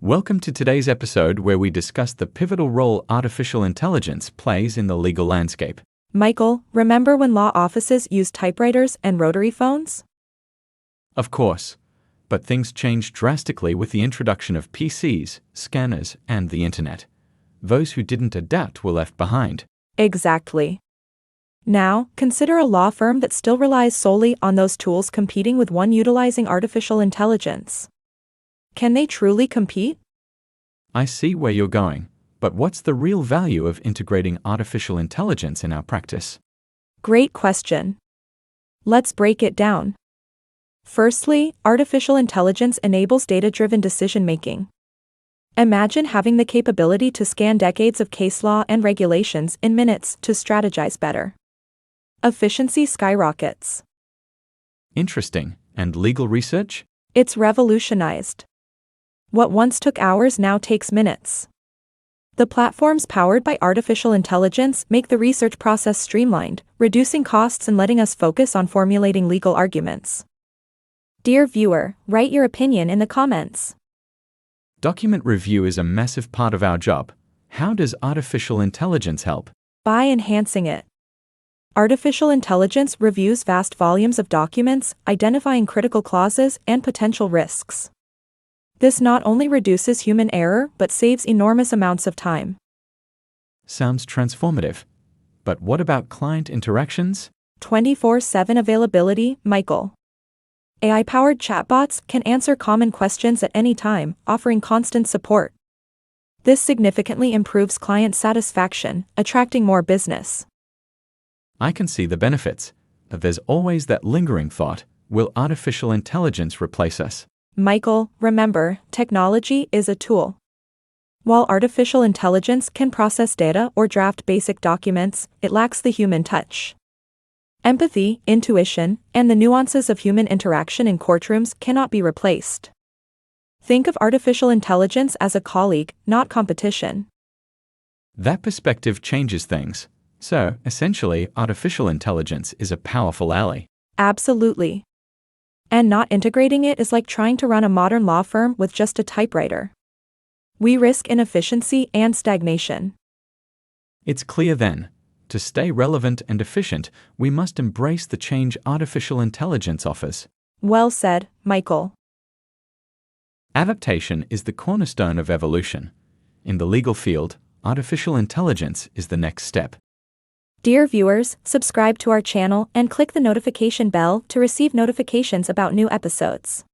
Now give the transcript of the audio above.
Welcome to today's episode where we discuss the pivotal role artificial intelligence plays in the legal landscape. Michael, remember when law offices used typewriters and rotary phones? Of course, but things changed drastically with the introduction of PCs, scanners, and the internet. Those who didn't adapt were left behind. Exactly. Now, consider a law firm that still relies solely on those tools competing with one utilizing artificial intelligence. Can they truly compete? I see where you're going, but what's the real value of integrating artificial intelligence in our practice? Great question. Let's break it down. Firstly, artificial intelligence enables data-driven decision-making. Imagine having the capability to scan decades of case law and regulations in minutes to strategize better. Efficiency skyrockets. Interesting. And legal research? It's revolutionized. What once took hours now takes minutes. The platforms powered by artificial intelligence make the research process streamlined, reducing costs and letting us focus on formulating legal arguments. Dear viewer, write your opinion in the comments. Document review is a massive part of our job. How does artificial intelligence help? By enhancing it. Artificial intelligence reviews vast volumes of documents, identifying critical clauses and potential risks. This not only reduces human error but saves enormous amounts of time. Sounds transformative. But what about client interactions? 24/7 availability, Michael. AI-powered chatbots can answer common questions at any time, offering constant support. This significantly improves client satisfaction, attracting more business. I can see the benefits, but there's always that lingering thought, will artificial intelligence replace us? Michael, remember, technology is a tool. While artificial intelligence can process data or draft basic documents, it lacks the human touch. Empathy, intuition, and the nuances of human interaction in courtrooms cannot be replaced. Think of artificial intelligence as a colleague, not competition. That perspective changes things. So, essentially, artificial intelligence is a powerful ally. Absolutely. And not integrating it is like trying to run a modern law firm with just a typewriter. We risk inefficiency and stagnation. It's clear then, to stay relevant and efficient, we must embrace the change artificial intelligence offers. Well said, Michael. Adaptation is the cornerstone of evolution. In the legal field, artificial intelligence is the next step. Dear viewers, subscribe to our channel and click the notification bell to receive notifications about new episodes.